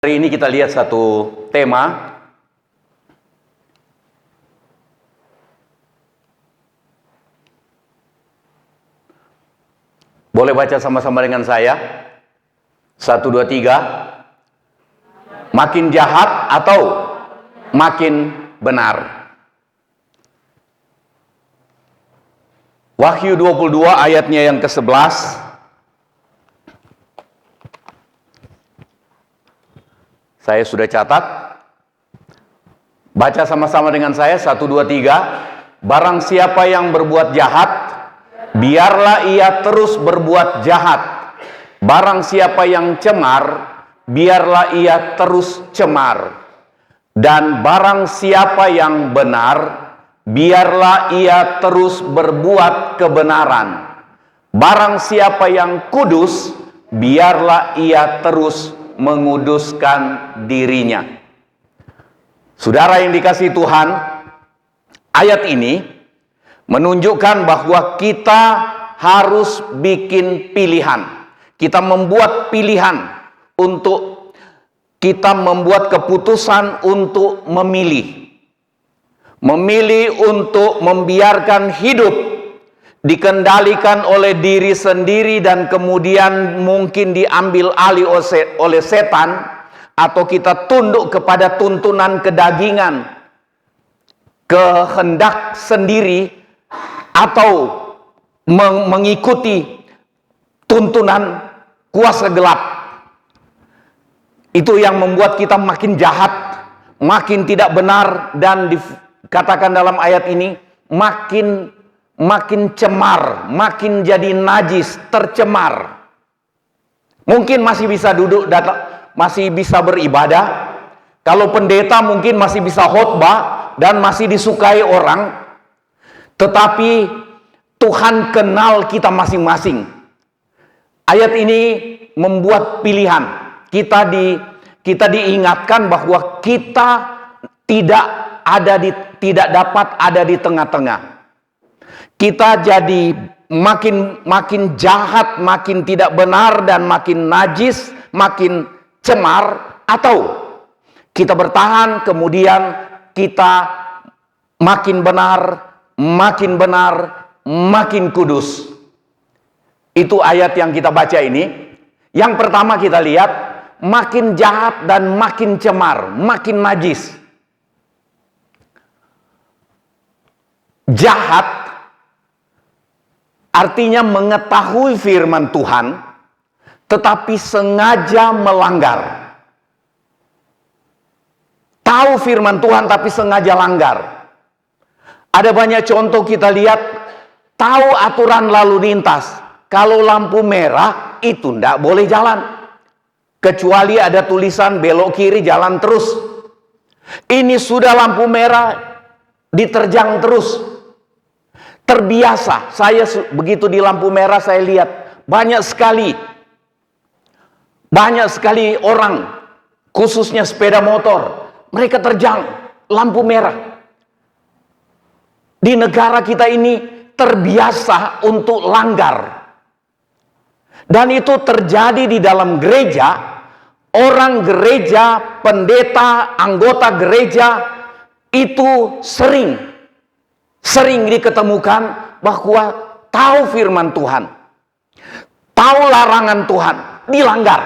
Hari ini kita lihat satu tema. Boleh baca sama-sama dengan saya? 1, 2, 3. Makin jahat atau makin benar? Wahyu 22 ayatnya yang ke-11. Saya sudah catat. Baca sama-sama dengan saya. 1, 2, 3. Barang siapa yang berbuat jahat, biarlah ia terus berbuat jahat. Barang siapa yang cemar, biarlah ia terus cemar. Dan barang siapa yang benar, biarlah ia terus berbuat kebenaran. Barang siapa yang kudus, biarlah ia terus menguduskan dirinya. Saudara yang dikasihi Tuhan, ayat ini menunjukkan bahwa kita harus bikin pilihan. Kita membuat pilihan untuk kita membuat keputusan untuk memilih. Memilih untuk membiarkan hidup dikendalikan oleh diri sendiri dan kemudian mungkin diambil alih oleh setan, atau kita tunduk kepada tuntunan kedagingan, kehendak sendiri, atau mengikuti tuntunan kuasa gelap. Itu yang membuat kita makin jahat, makin tidak benar, dan dikatakan dalam ayat ini makin cemar, makin jadi najis, tercemar. Mungkin masih bisa duduk, masih bisa beribadah. Kalau pendeta mungkin masih bisa khotbah dan masih disukai orang. Tetapi Tuhan kenal kita masing-masing. Ayat ini membuat pilihan. Kita diingatkan bahwa kita tidak dapat ada di tengah-tengah. Kita jadi makin jahat, makin tidak benar, dan makin najis, makin cemar, atau kita bertahan kemudian kita makin benar, makin kudus. Itu ayat yang kita baca ini. Yang pertama kita lihat, makin jahat dan makin cemar, makin najis. Jahat artinya mengetahui firman Tuhan, tetapi sengaja melanggar. Tahu firman Tuhan, tapi sengaja langgar. Ada banyak contoh kita lihat, tahu aturan lalu lintas. Kalau lampu merah, itu tidak boleh jalan. Kecuali ada tulisan belok kiri, jalan terus. Ini sudah lampu merah, diterjang terus. Terbiasa. Saya begitu di lampu merah, saya lihat banyak sekali orang, khususnya sepeda motor, mereka terjang lampu merah. Di negara kita ini terbiasa untuk langgar, dan itu terjadi di dalam gereja. Orang gereja, pendeta, anggota gereja itu sering diketemukan bahwa tahu firman Tuhan, tahu larangan Tuhan, dilanggar.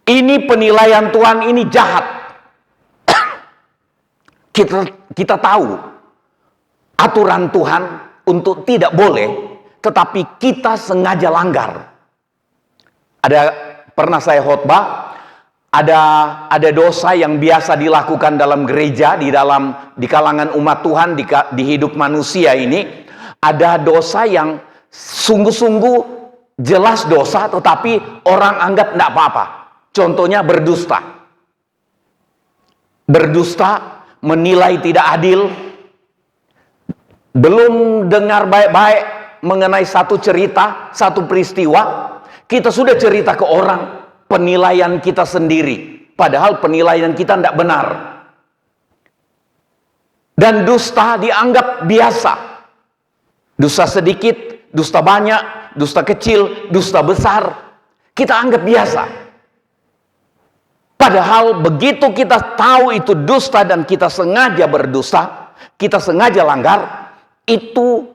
Ini penilaian Tuhan, ini jahat. Kita tahu aturan Tuhan untuk tidak boleh, tetapi kita sengaja langgar. Pernah saya khotbah, ada dosa yang biasa dilakukan dalam gereja, di kalangan umat Tuhan, di hidup manusia ini. Ada dosa yang sungguh-sungguh jelas dosa, tetapi orang anggap tidak apa-apa. Contohnya berdusta. Berdusta, menilai tidak adil. Belum dengar baik-baik mengenai satu cerita, satu peristiwa, kita sudah cerita ke orang penilaian kita sendiri, padahal penilaian kita tidak benar. Dan dusta dianggap biasa. Dusta sedikit, dusta banyak, dusta kecil, dusta besar, kita anggap biasa. Padahal begitu kita tahu itu dusta dan kita sengaja berdusta, kita sengaja langgar, itu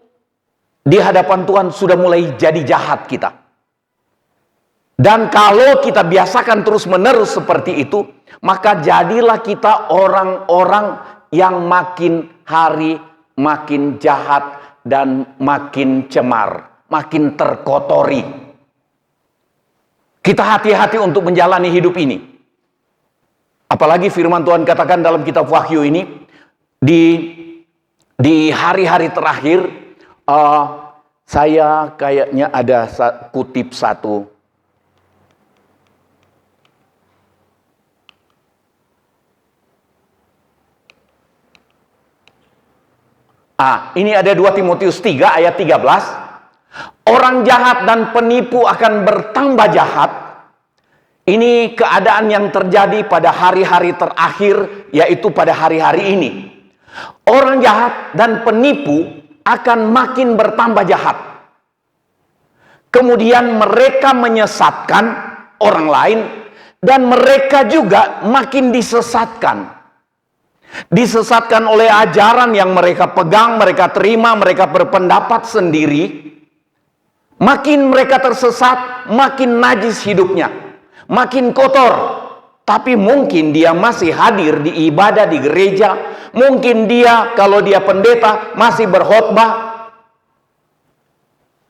di hadapan Tuhan sudah mulai jadi jahat kita. Dan kalau kita biasakan terus-menerus seperti itu, maka jadilah kita orang-orang yang makin hari makin jahat dan makin cemar, makin terkotori. Kita hati-hati untuk menjalani hidup ini. Apalagi firman Tuhan katakan dalam kitab Wahyu ini, di hari-hari terakhir, saya kayaknya ada kutip satu. Ini ada 2 Timotius 3 ayat 13. Orang jahat dan penipu akan bertambah jahat. Ini keadaan yang terjadi pada hari-hari terakhir, yaitu pada hari-hari ini. Orang jahat dan penipu akan makin bertambah jahat. Kemudian mereka menyesatkan orang lain, dan mereka juga makin disesatkan. Disesatkan oleh ajaran yang mereka pegang, mereka terima, mereka berpendapat sendiri. Makin mereka tersesat, makin najis hidupnya, makin kotor. Tapi mungkin dia masih hadir di ibadah di gereja. Mungkin dia, kalau dia pendeta, masih berkhotbah.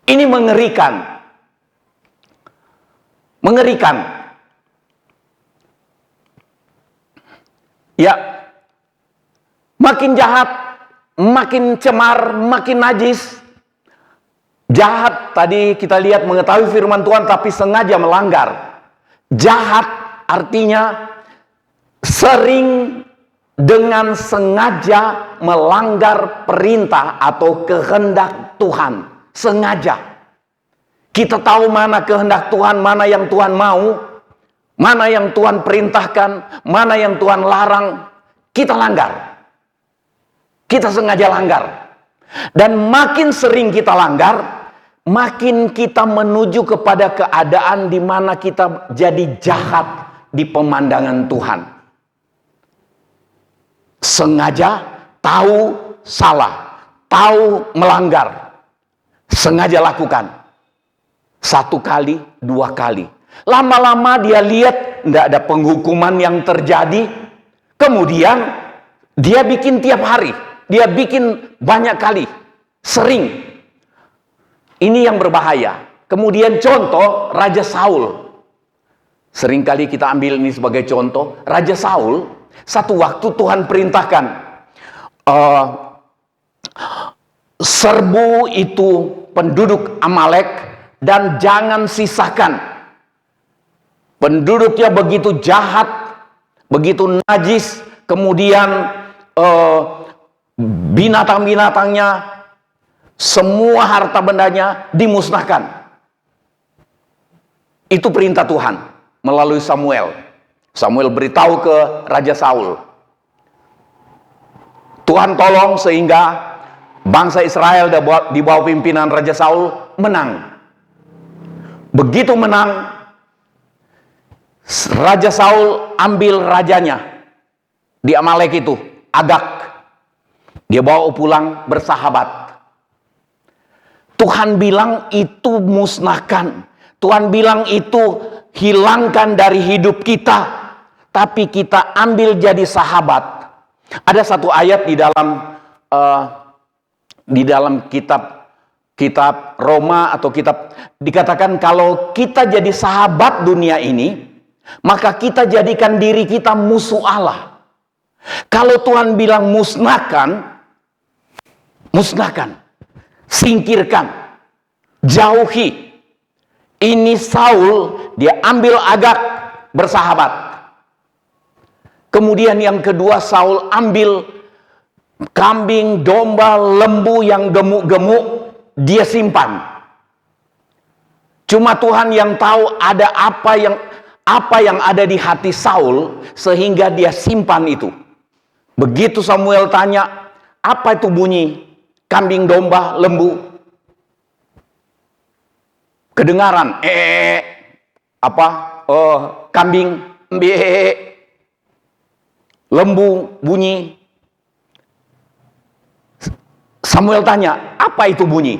Ini mengerikan. Mengerikan. Ya, makin jahat, makin cemar, makin najis. Jahat, tadi kita lihat mengetahui firman Tuhan tapi sengaja melanggar. Jahat artinya sering dengan sengaja melanggar perintah atau kehendak Tuhan. Sengaja. Kita tahu mana kehendak Tuhan, mana yang Tuhan mau, mana yang Tuhan perintahkan, mana yang Tuhan larang. Kita langgar. Kita sengaja langgar. Dan makin sering kita langgar, makin kita menuju kepada keadaan di mana kita jadi jahat di pemandangan Tuhan. Sengaja tahu salah, tahu melanggar, sengaja lakukan. 1 kali, 2 kali. Lama-lama dia lihat tidak ada penghukuman yang terjadi. Kemudian dia bikin tiap hari. Dia bikin banyak kali, sering. Ini yang berbahaya. Kemudian contoh Raja Saul. Seringkali kita ambil ini sebagai contoh. Raja Saul, satu waktu Tuhan perintahkan, serbu itu penduduk Amalek dan jangan sisakan. Penduduknya begitu jahat, begitu najis, kemudian binatang-binatangnya, semua harta bendanya dimusnahkan. Itu perintah Tuhan melalui Samuel. Samuel beritahu ke Raja Saul. Tuhan tolong sehingga bangsa Israel di bawah pimpinan Raja Saul menang. Begitu menang, Raja Saul ambil rajanya di Amalek itu, Agag. Dia bawa pulang bersahabat. Tuhan bilang itu musnahkan. Tuhan bilang itu hilangkan dari hidup kita. Tapi kita ambil jadi sahabat. Ada satu ayat di dalam kitab Roma atau kitab, dikatakan kalau kita jadi sahabat dunia ini, maka kita jadikan diri kita musuh Allah. Kalau Tuhan bilang musnahkan, musnahkan, singkirkan, jauhi. Ini Saul, dia ambil Agag bersahabat. Kemudian yang kedua, Saul ambil kambing, domba, lembu yang gemuk-gemuk, dia simpan. Cuma Tuhan yang tahu ada apa yang ada di hati Saul sehingga dia simpan itu. Begitu Samuel tanya, apa itu bunyi kambing, domba, lembu? Kedengaran kambing lembu bunyi. Samuel tanya, apa itu bunyi?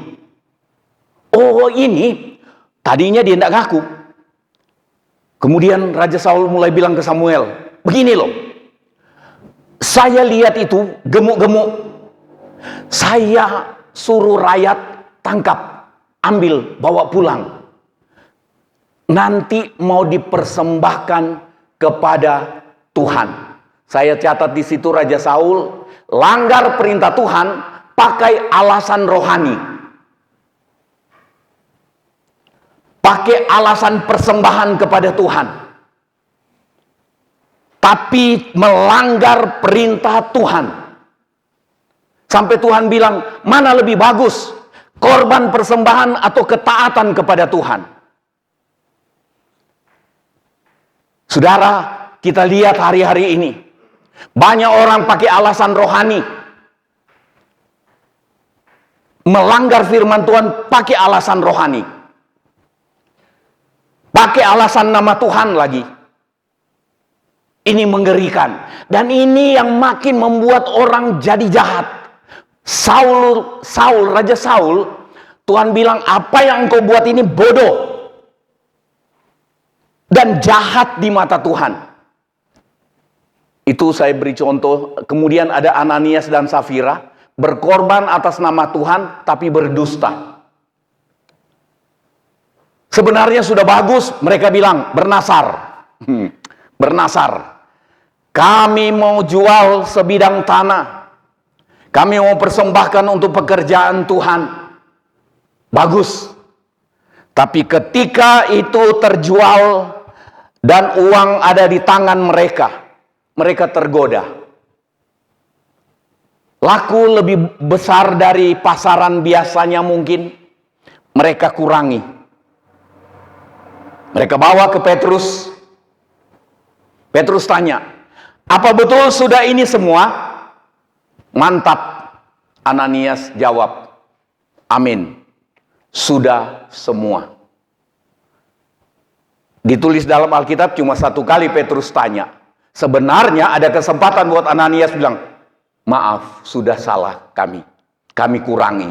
Oh ini, tadinya dia tidak ngaku. Kemudian Raja Saul mulai bilang ke Samuel, begini loh, saya lihat itu gemuk-gemuk. Saya suruh rakyat tangkap, ambil, bawa pulang. Nanti mau dipersembahkan kepada Tuhan. Saya catat di situ Raja Saul langgar perintah Tuhan pakai alasan rohani. Pakai alasan persembahan kepada Tuhan. Tapi melanggar perintah Tuhan. Sampai Tuhan bilang, mana lebih bagus? Korban persembahan atau ketaatan kepada Tuhan? Saudara, kita lihat hari-hari ini. Banyak orang pakai alasan rohani. Melanggar firman Tuhan pakai alasan rohani. Pakai alasan nama Tuhan lagi. Ini mengerikan. Dan ini yang makin membuat orang jadi jahat. Raja Saul, Tuhan bilang, apa yang engkau buat ini bodoh. Dan jahat di mata Tuhan. Itu saya beri contoh. Kemudian ada Ananias dan Safira. Berkorban atas nama Tuhan, tapi berdusta. Sebenarnya sudah bagus, mereka bilang bernasar. Bernasar. Kami mau jual sebidang tanah. Kami mau persembahkan untuk pekerjaan Tuhan. Bagus. Tapi ketika itu terjual dan uang ada di tangan mereka, mereka tergoda. Laku lebih besar dari pasaran biasanya mungkin, mereka kurangi. Mereka bawa ke Petrus. Petrus tanya, apa betul sudah ini semua? Mantap. Ananias jawab, amin. Sudah semua. Ditulis dalam Alkitab cuma satu kali Petrus tanya. Sebenarnya ada kesempatan buat Ananias bilang, maaf, sudah salah kami kurangi.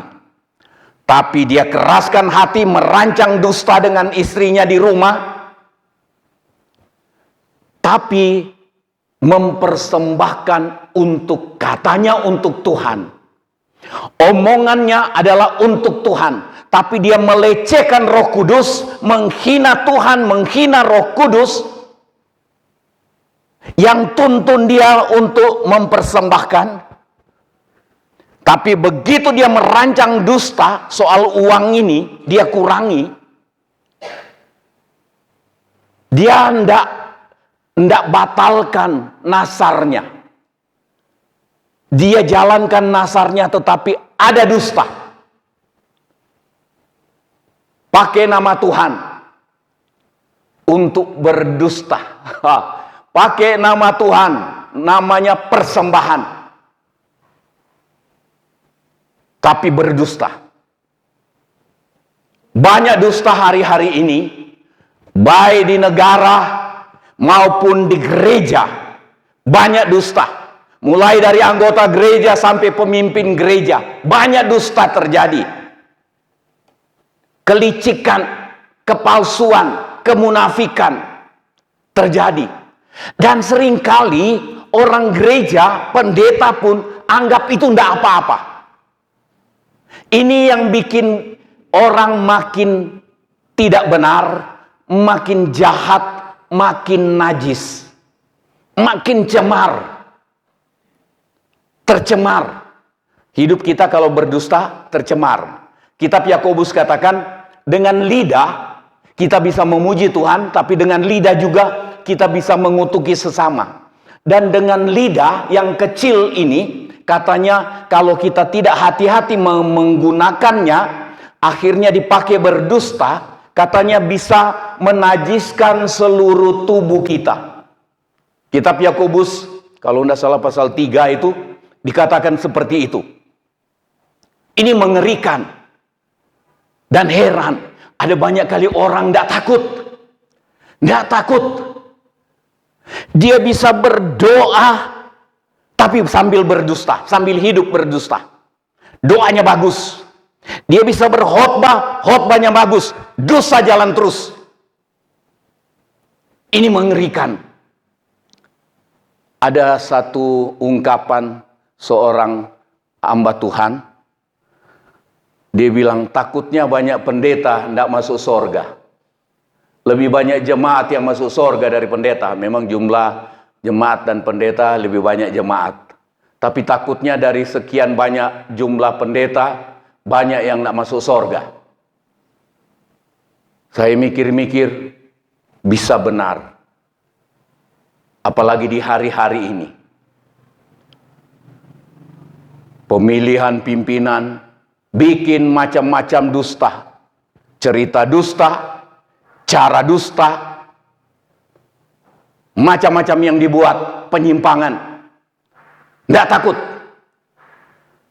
Tapi dia keraskan hati, merancang dusta dengan istrinya di rumah. Tapi mempersembahkan untuk, katanya untuk Tuhan. Omongannya adalah untuk Tuhan. Tapi dia melecehkan Roh Kudus, menghina Tuhan, menghina Roh Kudus. Yang tuntun dia untuk mempersembahkan. Tapi begitu dia merancang dusta soal uang ini, dia kurangi. Dia hendak batalkan nasarnya. Dia jalankan nasarnya tetapi ada dusta. Pakai nama Tuhan untuk berdusta. Pakai nama Tuhan, namanya persembahan. Tapi berdusta. Banyak dusta hari-hari ini, baik di negara maupun di gereja. Banyak dusta. Mulai dari anggota gereja sampai pemimpin gereja. Banyak dusta terjadi. Kelicikan, kepalsuan, kemunafikan terjadi. Dan seringkali orang gereja, pendeta pun anggap itu tidak apa-apa. Ini yang bikin orang makin tidak benar, makin jahat, makin najis, makin cemar, tercemar. Hidup kita kalau berdusta tercemar. Kitab Yakobus katakan, dengan lidah kita bisa memuji Tuhan, tapi dengan lidah juga kita bisa mengutuki sesama. Dan dengan lidah yang kecil ini, katanya kalau kita tidak hati-hati menggunakannya, akhirnya dipakai berdusta, katanya bisa menajiskan seluruh tubuh kita. Kitab Yakobus, kalau tidak salah pasal 3 itu, dikatakan seperti itu. Ini mengerikan. Dan heran, ada banyak kali orang tidak takut. Tidak takut. Dia bisa berdoa, tapi sambil berdusta, sambil hidup berdusta. Doanya bagus. Dia bisa berkhotbah, khotbahnya bagus, dosa jalan terus. Ini mengerikan. Ada satu ungkapan seorang hamba Tuhan. Dia bilang, takutnya banyak pendeta tidak masuk surga. Lebih banyak jemaat yang masuk surga dari pendeta. Memang jumlah jemaat dan pendeta lebih banyak jemaat. Tapi takutnya dari sekian banyak jumlah pendeta, banyak yang tidak masuk surga. Saya mikir-mikir, bisa benar. Apalagi di hari-hari ini. Pemilihan pimpinan, bikin macam-macam dusta. Cerita dusta, cara dusta, macam-macam yang dibuat, penyimpangan. Tidak takut.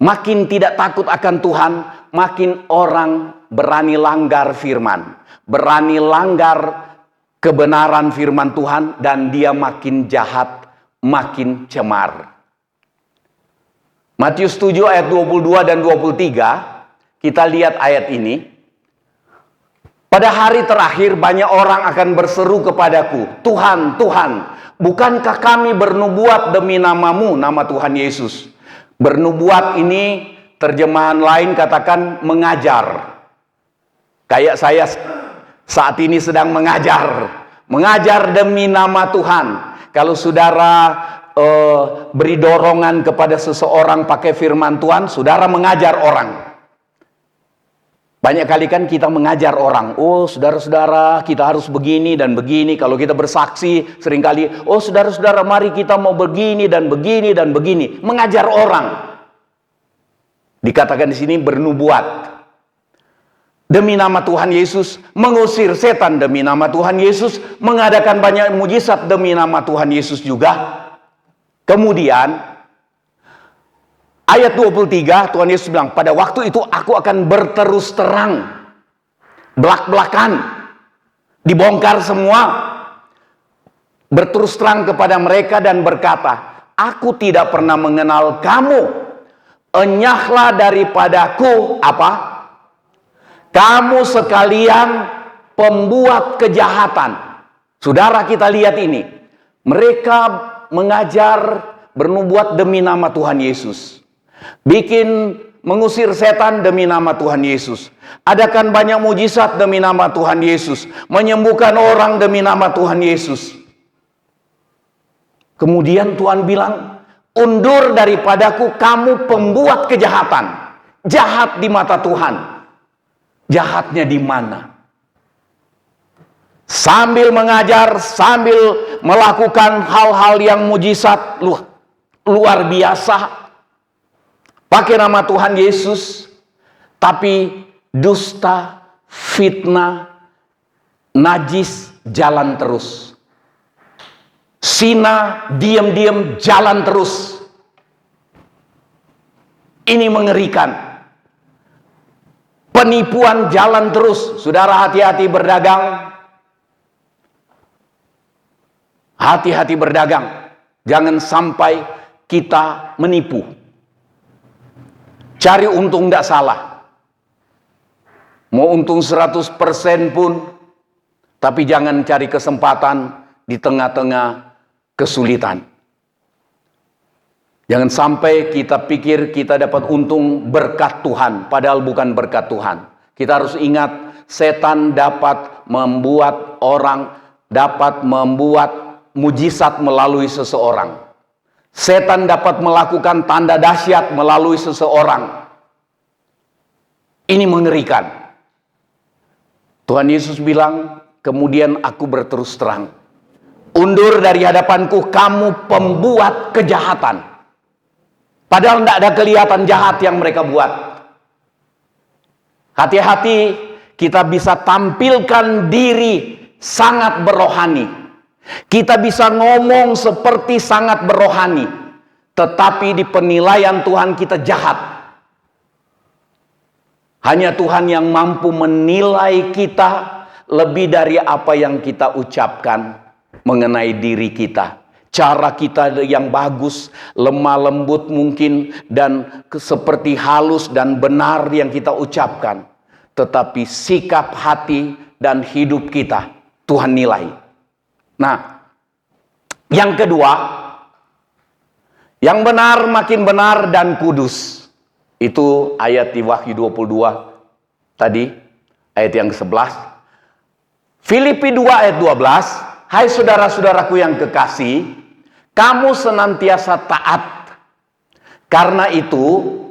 Makin tidak takut akan Tuhan, makin orang berani langgar firman. Berani langgar kebenaran firman Tuhan, dan dia makin jahat, makin cemar. Matius 7 ayat 22 dan 23, kita lihat ayat ini. Pada hari terakhir banyak orang akan berseru kepadaku, Tuhan, Tuhan, bukankah kami bernubuat demi namamu, nama Tuhan Yesus. Bernubuat ini terjemahan lain katakan mengajar. Kayak saya saat ini sedang mengajar. Mengajar demi nama Tuhan. Kalau saudara beri dorongan kepada seseorang pakai firman Tuhan, saudara mengajar orang. Banyak kali kan kita mengajar orang, oh saudara-saudara kita harus begini dan begini. Kalau kita bersaksi seringkali, oh saudara-saudara mari kita mau begini dan begini dan begini. Mengajar orang. Dikatakan di sini bernubuat. Demi nama Tuhan Yesus, mengusir setan demi nama Tuhan Yesus, mengadakan banyak mujizat demi nama Tuhan Yesus juga. Kemudian ayat 23, Tuhan Yesus bilang, pada waktu itu aku akan berterus terang, belak-belakan, dibongkar semua, berterus terang kepada mereka dan berkata, aku tidak pernah mengenal kamu, enyahlah daripadaku, apa? Kamu sekalian pembuat kejahatan. Saudara, kita lihat ini, mereka mengajar, bernubuat demi nama Tuhan Yesus. Bikin mengusir setan demi nama Tuhan Yesus. Adakan banyak mujizat demi nama Tuhan Yesus. Menyembuhkan orang demi nama Tuhan Yesus. Kemudian Tuhan bilang, undur daripadaku kamu pembuat kejahatan. Jahat di mata Tuhan. Jahatnya di mana? Sambil mengajar, sambil melakukan hal-hal yang mujizat luar biasa, pakai nama Tuhan Yesus, tapi dusta, fitnah, najis jalan terus. Zina diam-diam jalan terus. Ini mengerikan. Penipuan jalan terus. Saudara, hati-hati berdagang. Hati-hati berdagang. Jangan sampai kita menipu. Cari untung tidak salah. Mau untung 100% pun, tapi jangan cari kesempatan di tengah-tengah kesulitan. Jangan sampai kita pikir kita dapat untung berkat Tuhan, padahal bukan berkat Tuhan. Kita harus ingat, setan dapat membuat orang, dapat membuat mujizat melalui seseorang. Setan dapat melakukan tanda dahsyat melalui seseorang. Ini mengerikan. Tuhan Yesus bilang, kemudian aku berterus terang, undur dari hadapanku kamu pembuat kejahatan. Padahal tidak ada kelihatan jahat yang mereka buat. Hati-hati, kita bisa tampilkan diri sangat berohani. Kita bisa ngomong seperti sangat berohani. Tetapi di penilaian Tuhan kita jahat. Hanya Tuhan yang mampu menilai kita lebih dari apa yang kita ucapkan mengenai diri kita. cara kita yang bagus, lemah lembut mungkin, dan seperti halus dan benar yang kita ucapkan. Tetapi sikap hati dan hidup kita, Tuhan nilai. Nah, yang kedua, yang benar makin benar dan kudus. Itu ayat di Wahyu 22 tadi, ayat yang ke-11. Filipi 2 ayat 12, hai saudara-saudaraku yang kekasih, kamu senantiasa taat. Karena itu,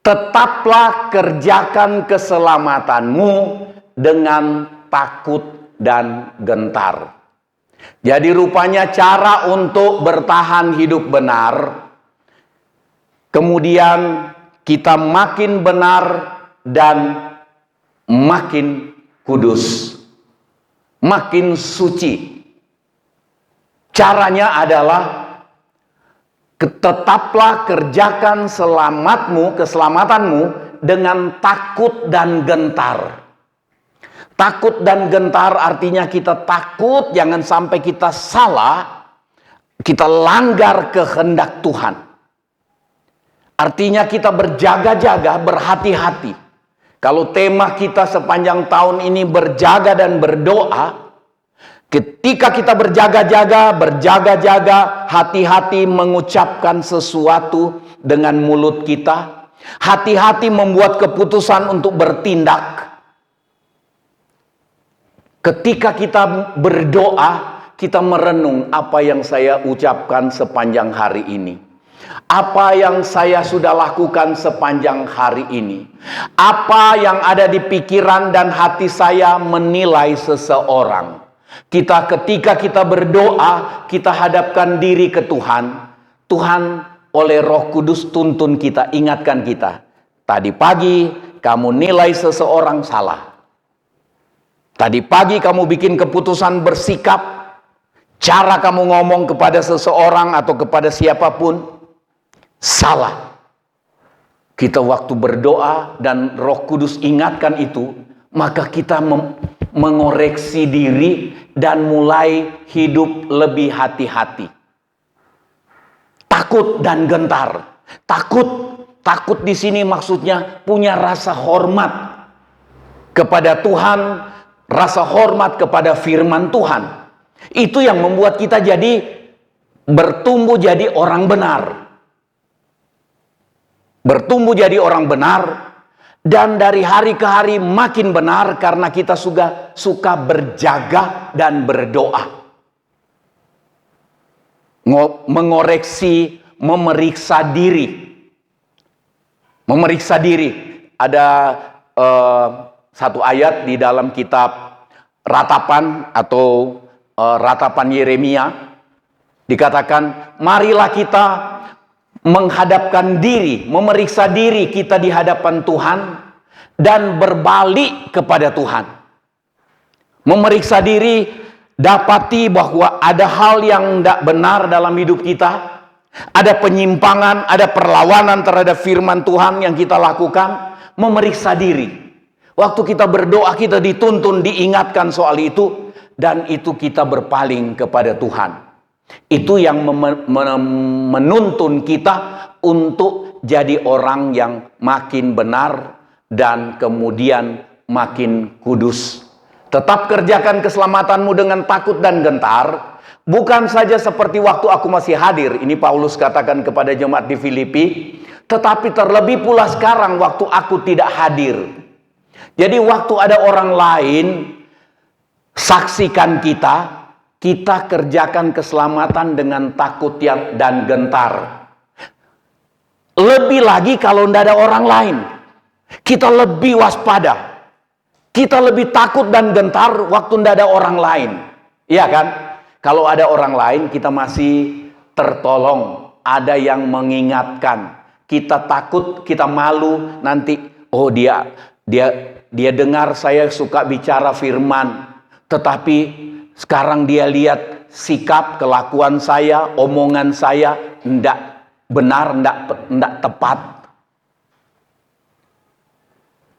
tetaplah kerjakan keselamatanmu dengan takut dan gentar. Jadi rupanya cara untuk bertahan hidup benar, kemudian kita makin benar dan makin kudus, makin suci. Caranya adalah tetaplah kerjakan keselamatanmu dengan takut dan gentar. Takut dan gentar artinya kita takut jangan sampai kita salah, kita langgar kehendak Tuhan. Artinya kita berjaga-jaga, berhati-hati. Kalau tema kita sepanjang tahun ini berjaga dan berdoa, ketika kita berjaga-jaga, hati-hati mengucapkan sesuatu dengan mulut kita, hati-hati membuat keputusan untuk bertindak. Ketika kita berdoa, kita merenung apa yang saya ucapkan sepanjang hari ini. Apa yang saya sudah lakukan sepanjang hari ini. Apa yang ada di pikiran dan hati saya menilai seseorang. Ketika kita berdoa, kita hadapkan diri ke Tuhan. Tuhan oleh Roh Kudus tuntun kita, ingatkan kita. Tadi pagi kamu nilai seseorang salah. Tadi pagi kamu bikin keputusan bersikap, cara kamu ngomong kepada seseorang atau kepada siapapun, salah. Kita waktu berdoa dan Roh Kudus ingatkan itu, maka kita mengoreksi diri dan mulai hidup lebih hati-hati. Takut dan gentar. Takut di sini maksudnya punya rasa hormat kepada Tuhan, rasa hormat kepada firman Tuhan. Itu yang membuat kita jadi bertumbuh jadi orang benar. Bertumbuh jadi orang benar, dan dari hari ke hari makin benar karena kita suka berjaga dan berdoa. Mengoreksi, memeriksa diri. Memeriksa diri. Ada satu ayat di dalam kitab Ratapan atau Ratapan Yeremia, dikatakan, marilah kita menghadapkan diri, memeriksa diri kita di hadapan Tuhan dan berbalik kepada Tuhan. Memeriksa diri, dapati bahwa ada hal yang tidak benar dalam hidup kita, ada penyimpangan, ada perlawanan terhadap firman Tuhan yang kita lakukan. Memeriksa diri. Waktu kita berdoa, kita dituntun, diingatkan soal itu, dan itu kita berpaling kepada Tuhan. Itu yang menuntun kita untuk jadi orang yang makin benar dan kemudian makin kudus. Tetap kerjakan keselamatanmu dengan takut dan gentar, bukan saja seperti waktu aku masih hadir, ini Paulus katakan kepada jemaat di Filipi, tetapi terlebih pula sekarang waktu aku tidak hadir. Jadi waktu ada orang lain saksikan kita kerjakan keselamatan dengan takut dan gentar. Lebih lagi kalau tidak ada orang lain, kita lebih waspada, kita lebih takut dan gentar waktu tidak ada orang lain. Iya kan? Kalau ada orang lain kita masih tertolong, ada yang mengingatkan. Kita takut, kita malu nanti, oh dia dengar saya suka bicara firman, tetapi sekarang dia lihat sikap, kelakuan saya, omongan saya tidak benar, tidak tepat.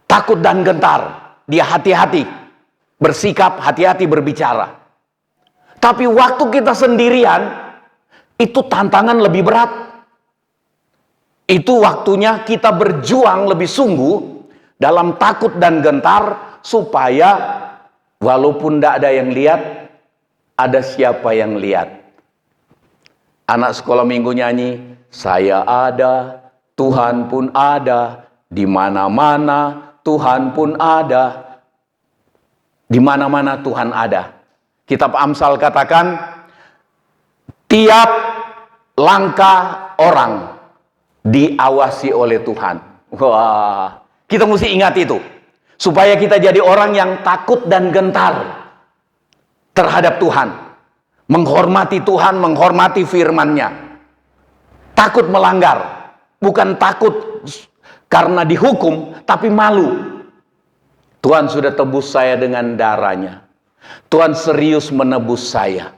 Takut dan gentar, dia hati-hati bersikap, hati-hati berbicara. Tapi waktu kita sendirian, itu tantangan lebih berat. Itu waktunya kita berjuang lebih sungguh dalam takut dan gentar, supaya walaupun tidak ada yang lihat, ada siapa yang lihat. Anak sekolah minggu nyanyi, saya ada, Tuhan pun ada, di mana-mana Tuhan pun ada. Di mana-mana Tuhan ada. Kitab Amsal katakan, tiap langkah orang diawasi oleh Tuhan. Wah, kita mesti ingat itu. Supaya kita jadi orang yang takut dan gentar terhadap Tuhan. Menghormati Tuhan, menghormati firman-Nya. Takut melanggar. Bukan takut karena dihukum, tapi malu. Tuhan sudah tebus saya dengan darah-Nya. Tuhan serius menebus saya.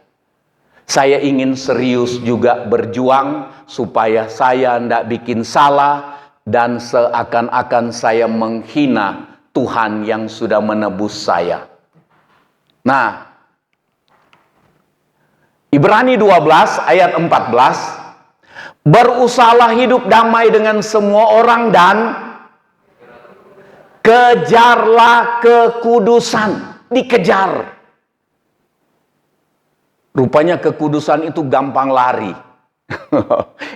Saya ingin serius juga berjuang supaya saya tidak bikin salah dan seakan-akan saya menghina Tuhan yang sudah menebus saya. Nah, Ibrani 12 ayat 14, berusahalah hidup damai dengan semua orang dan kejarlah kekudusan. Dikejar. Rupanya kekudusan itu gampang lari.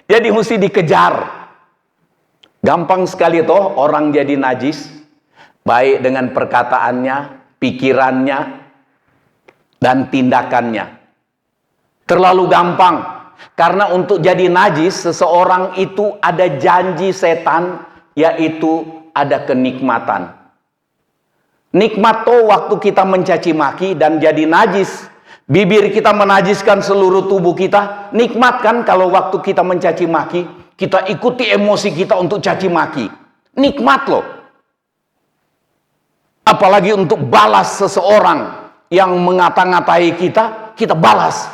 Jadi mesti dikejar. Gampang sekali toh orang jadi najis, baik dengan perkataannya, pikirannya, dan tindakannya. Terlalu gampang. Karena untuk jadi najis, seseorang itu ada janji setan, yaitu ada kenikmatan. Nikmat tuh waktu kita mencaci maki dan jadi najis. Bibir kita menajiskan seluruh tubuh kita. Nikmat kan kalau waktu kita mencaci maki, kita ikuti emosi kita untuk caci maki. Nikmat loh. Apalagi untuk balas seseorang yang mengata-ngatai kita, kita balas.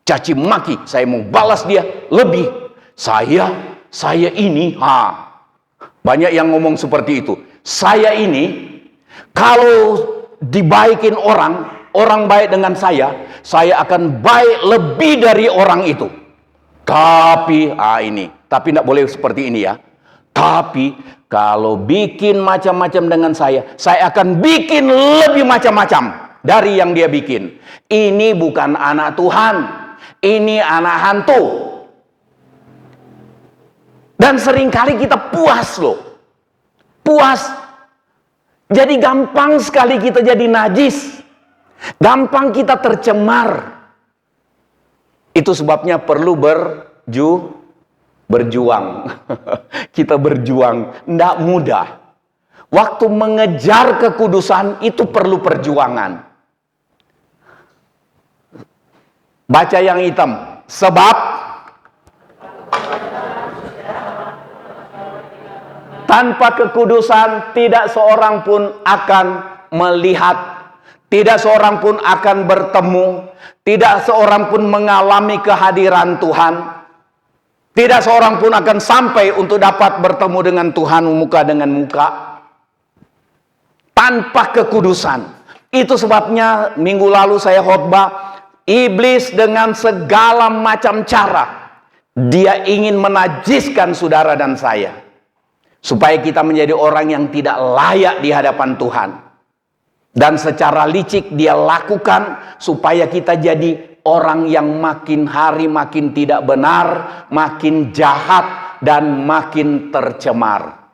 Caci maki, saya mau balas dia lebih. Saya ini, banyak yang ngomong seperti itu. Saya ini, kalau dibaikin orang baik dengan saya akan baik lebih dari orang itu. Tapi, tapi tidak boleh seperti ini ya. Tapi, kalau bikin macam-macam dengan saya akan bikin lebih macam-macam dari yang dia bikin. Ini bukan anak Tuhan. Ini anak hantu. Dan seringkali kita puas loh. Puas. Jadi gampang sekali kita jadi najis. Gampang kita tercemar. Itu sebabnya perlu berjuang. Kita berjuang. Tidak mudah. Waktu mengejar kekudusan itu perlu perjuangan. Baca yang hitam. Sebab tanpa kekudusan tidak seorang pun akan melihat, tidak seorang pun akan bertemu, tidak seorang pun mengalami kehadiran Tuhan, tidak seorang pun akan sampai untuk dapat bertemu dengan Tuhan muka dengan muka tanpa kekudusan. Itu sebabnya minggu lalu saya khotbah, iblis dengan segala macam cara dia ingin menajiskan saudara dan saya, supaya kita menjadi orang yang tidak layak di hadapan Tuhan. Dan secara licik dia lakukan supaya kita jadi orang yang makin hari makin tidak benar, makin jahat, dan makin tercemar.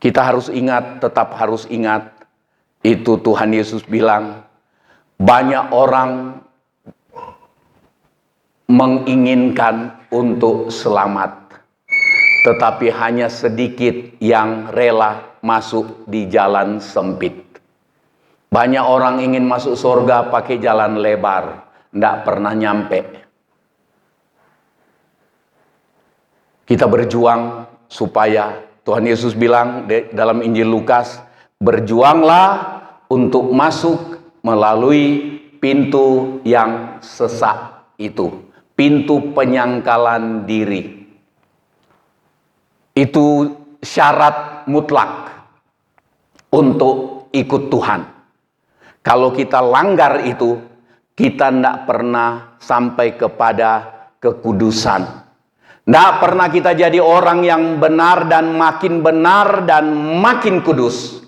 Kita harus ingat, tetap harus ingat, itu Tuhan Yesus bilang, banyak orang menginginkan untuk selamat, tetapi hanya sedikit yang rela masuk di jalan sempit. Banyak orang ingin masuk surga pakai jalan lebar, tidak pernah nyampe. Kita berjuang supaya Tuhan Yesus bilang dalam Injil Lukas, berjuanglah untuk masuk melalui pintu yang sesak itu, pintu penyangkalan diri. Itu syarat mutlak untuk ikut Tuhan. Kalau kita langgar itu, kita tidak pernah sampai kepada kekudusan. Tidak pernah kita jadi orang yang benar dan makin kudus.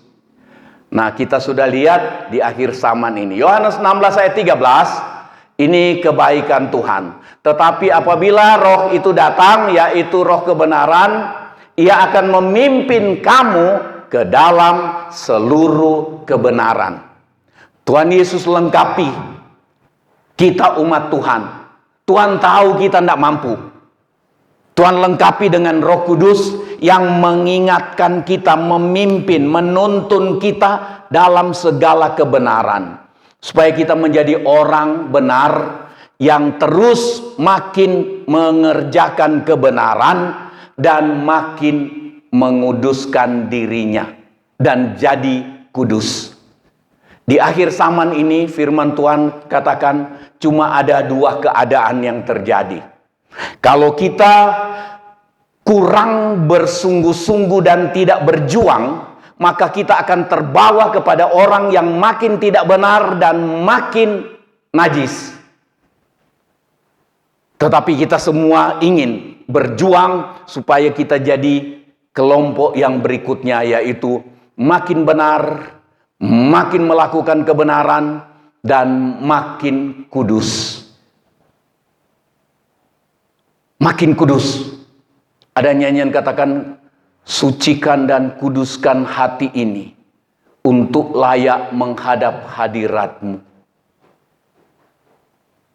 Nah, kita sudah lihat di akhir zaman ini. Yohanes 16 ayat 13, ini kebaikan Tuhan. Tetapi apabila roh itu datang, yaitu roh kebenaran, ia akan memimpin kamu ke dalam seluruh kebenaran. Tuhan Yesus lengkapi kita umat Tuhan. Tuhan tahu kita tidak mampu. Tuhan lengkapi dengan Roh Kudus yang mengingatkan kita, memimpin, menuntun kita dalam segala kebenaran. Supaya kita menjadi orang benar yang terus makin mengerjakan kebenaran dan makin menguduskan dirinya dan jadi kudus. Di akhir zaman ini firman Tuhan katakan cuma ada dua keadaan yang terjadi. Kalau kita kurang bersungguh-sungguh dan tidak berjuang, maka kita akan terbawa kepada orang yang makin tidak benar dan makin najis. Tetapi kita semua ingin berjuang supaya kita jadi kelompok yang berikutnya, yaitu makin benar, makin melakukan kebenaran, dan makin kudus. Makin kudus. Ada nyanyian katakan, sucikan dan kuduskan hati ini untuk layak menghadap hadirat-Mu.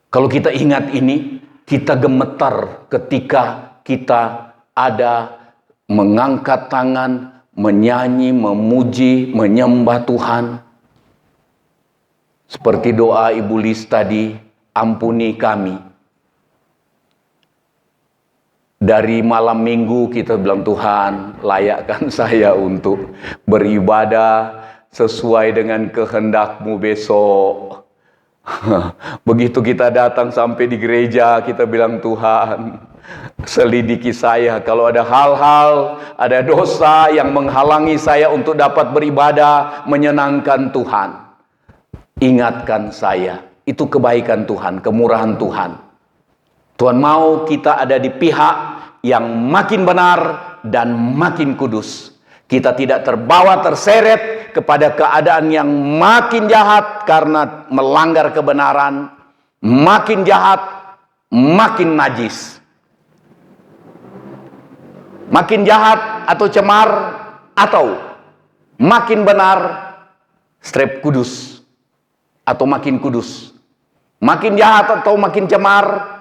Kalau kita ingat ini, kita gemetar ketika kita ada mengangkat tangan, menyanyi, memuji, menyembah Tuhan. Seperti doa Ibu Lis tadi, ampuni kami. Dari malam minggu kita bilang, Tuhan layakkan saya untuk beribadah sesuai dengan kehendak-Mu besok. Begitu kita datang sampai di gereja, kita bilang, Tuhan selidiki saya. Kalau ada hal-hal, ada dosa yang menghalangi saya untuk dapat beribadah, menyenangkan Tuhan, ingatkan saya. Itu kebaikan Tuhan, kemurahan Tuhan. Tuhan mau kita ada di pihak yang makin benar dan makin kudus. Kita tidak terbawa terseret kepada keadaan yang makin jahat karena melanggar kebenaran, makin jahat, makin najis. Makin jahat atau cemar, atau makin benar, strep kudus, atau makin kudus. Makin jahat atau makin cemar,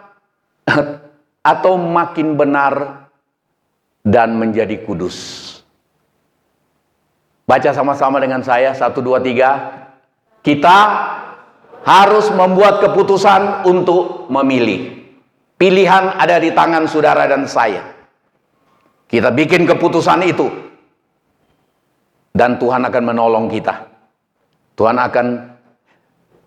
atau makin benar dan menjadi kudus. Baca sama-sama dengan saya, 1, 2, 3. Kita harus membuat keputusan untuk memilih. Pilihan ada di tangan saudara dan saya. Kita bikin keputusan itu, dan Tuhan akan menolong kita. Tuhan akan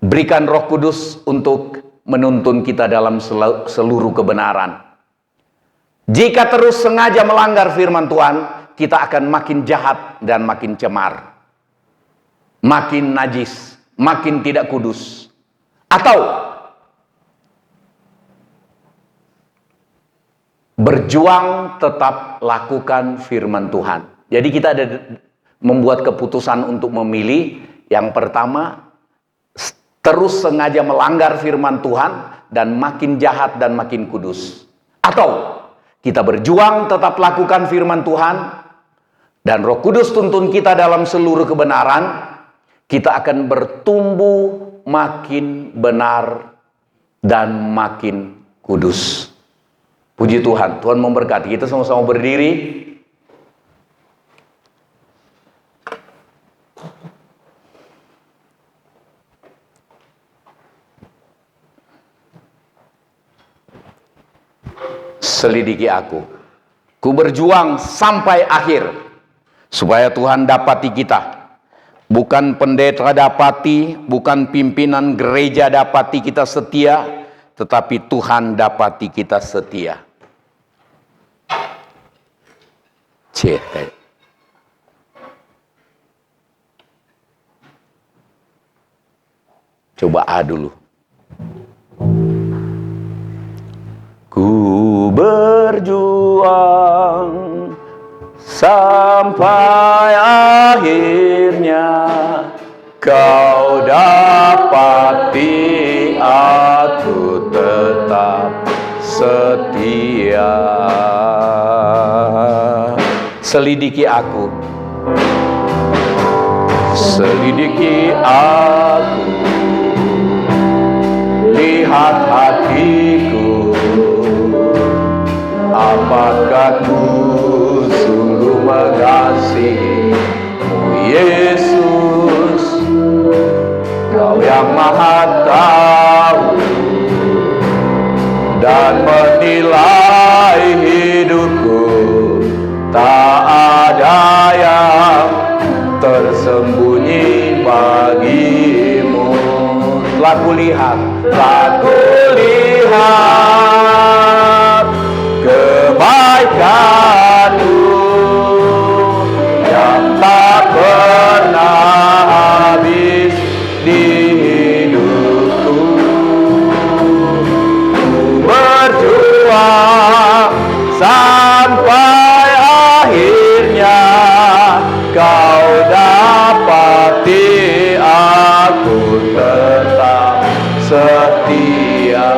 berikan Roh Kudus untuk menuntun kita dalam seluruh kebenaran. Jika terus sengaja melanggar firman Tuhan, kita akan makin jahat dan makin cemar, makin najis, makin tidak kudus. Atau berjuang tetap lakukan firman Tuhan. Jadi kita ada membuat keputusan untuk memilih. Yang pertama, terus sengaja melanggar firman Tuhan dan makin jahat dan makin kudus. Atau kita berjuang tetap lakukan firman Tuhan dan Roh Kudus tuntun kita dalam seluruh kebenaran. Kita akan bertumbuh makin benar dan makin kudus. Puji Tuhan, Tuhan memberkati. Kita sama-sama berdiri. Selidiki aku. Ku berjuang sampai akhir supaya Tuhan dapati kita. Bukan pendeta dapati, bukan pimpinan gereja dapati kita setia, tetapi Tuhan dapati kita setia. Cete. Coba A dulu. Ku berjuang sampai akhirnya kau dapati aku tetap setia. Selidiki aku, selidiki aku, lihat hatiku, apakah ku sungguh mengasihimu Yesus, Kau yang Maha Tahu dan menilai hidupku, tak ada yang tersembunyi bagimu. Telah kulihat kebaikan-Mu yang tak pernah habis di hidupku. Ku berjuang sampai akhirnya Kau dapati aku tetap setia.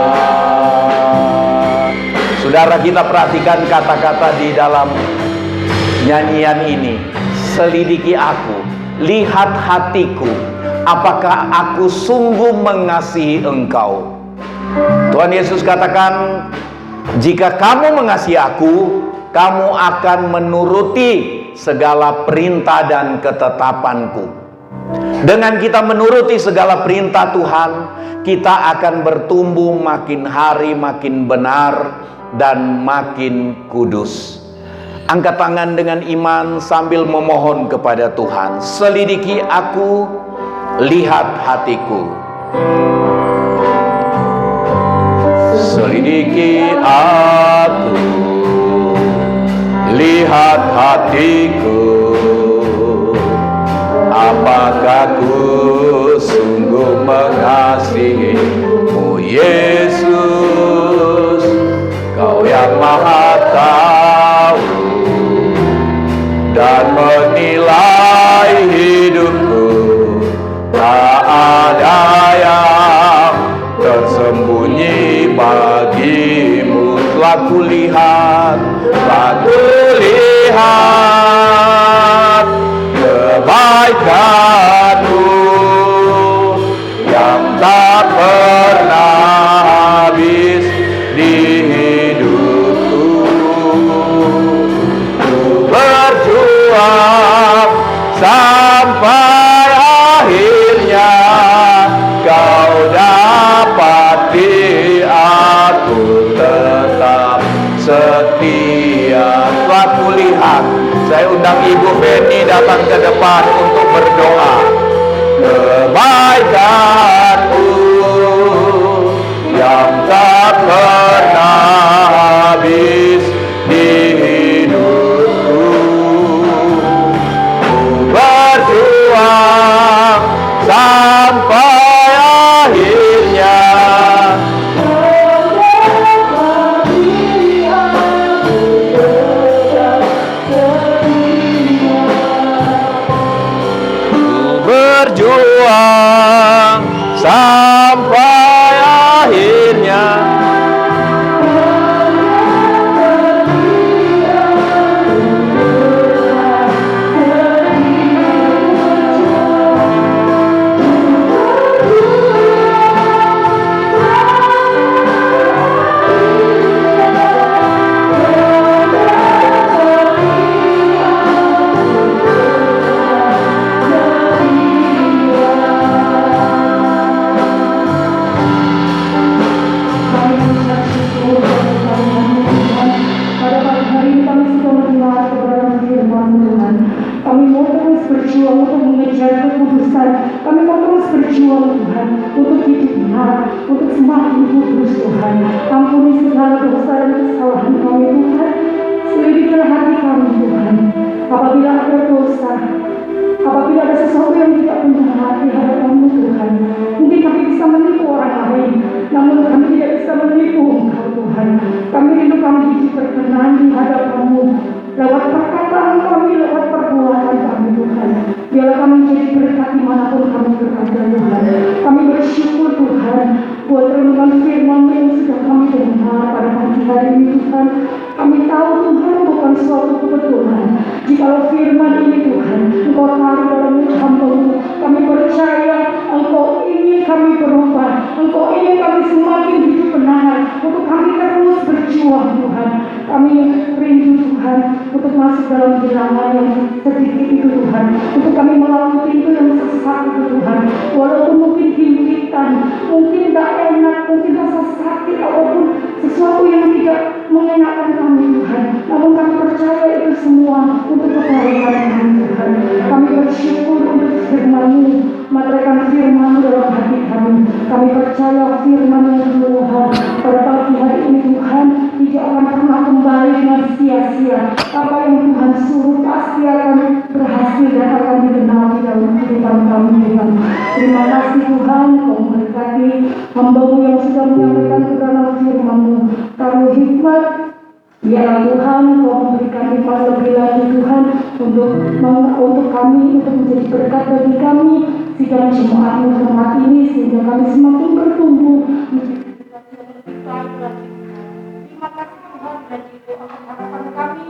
Saudara, kita perhatikan kata-kata di dalam nyanyian ini. Selidiki aku, lihat hatiku, apakah aku sungguh mengasihi Engkau. Tuhan Yesus katakan, jika kamu mengasihi aku, kamu akan menuruti segala perintah dan ketetapanku. Dengan kita menuruti segala perintah Tuhan, kita akan bertumbuh makin hari makin benar dan makin kudus. Angkat tangan dengan iman sambil memohon kepada Tuhan. Selidiki aku, lihat hatiku. Selidiki aku, lihat hatiku, apakah ku sungguh mengasihimu Yesus, Kau yang Maha Tahu dan menilai hidupku, tak ada yang tersembunyi bagimu. Telah kulihat kebaikan-Mu yang tak pernah habis di hidupku. Ku berjuang sampai akhirnya Kau dapati aku tetap setia. Telah kulihat, saya undang Ibu Feni datang ke depan untuk berdoa. Kebaikan-Mu yang tak pernah habis di hidupku. Ku berjuang sampai akhirnya. Berjuang sampai akhirnya. Kami mau terus berjuang untuk mengejar kekudusan. Kami mau terus berjuang Tuhan untuk hidup benar, untuk semakin kudus Tuhan. Ampuni segala dosa dan kesalahan kami Tuhan. Selidikilah hati kami Tuhan. Apabila ada dosa, apabila ada sesuatu yang tidak benar di hadapan-Mu Tuhan, mungkin kami bisa menipu orang lain, namun kami hidup berkenan di hadapan-Mu. Lewat perkataan kami, lewat perbuatan kami Tuhan. Biarlah kami jadi berkat dimanapun kami berada Tuhan. Kami bersyukur Tuhan buat renungan firman-Mu yang sudah kami dengar pada pagi hari ini Tuhan. Kami tahu Tuhan bukan suatu kebetulan. Jikalau firman ini Tuhan, Engkau taruh dalam hamba-Mu. Kami percaya Engkau ingin kami berubah. Engkau ingin kami semakin hidup benar. Untuk kami terus berjuang Tuhan. Kami rindu Tuhan untuk masuk dalam bilangan yang sedikit itu Tuhan. Untuk kami melalui pintu yang sesat itu Tuhan. Walaupun mungkin himpitan, mungkin tak enak, mungkin rasa sakit ataupun sesuatu yang tidak mengenakan kami Tuhan. Namun kami percaya itu semua untuk kebaikan kami Tuhan. Kami bersyukur untuk firman-Mu. Materaikan firman-Mu dalam hati kami. Kami percaya firman yang Tuhan pada pagi hari ini Tuhan tidak akan pernah kembali dengan sia-sia. Apa yang Tuhan suruh pasti akan berhasil dan akan digenapi dalam kehidupan kami Tuhan. Terima kasih Tuhan, Kau memberkati hamba-Mu yang sudah menyampaikan ke dalam firman-Mu. Taruh hikmat, biarlah Tuhan Kau memberikan hikmat lebih lagi Tuhan untuk kami, untuk menjadi berkat bagi kami sidang jemaat-Mu hormat ini, sehingga kami semakin bertumbuh menjadi berkat yang lebih baik lagi. Terima kasih Tuhan dan itu akan harapan kami.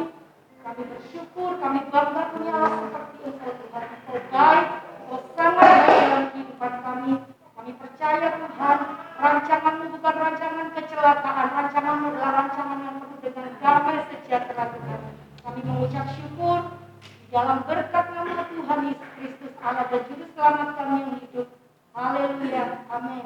Kami bersyukur, kami bangga punya Allah seperti Engkau Tuhan. Engkau baik, Engkau sangat baik dalam kehidupan kami. Kami percaya Tuhan, rancangan-Mu bukan rancangan kecelakaan. Rancangan-Mu adalah rancangan yang penuh dengan damai sejahtera Tuhan. Kami mengucap syukur di dalam berkat nama Tuhan Yesus Kristus Allah dan Juru Selamat kami yang hidup. Haleluya. Amin.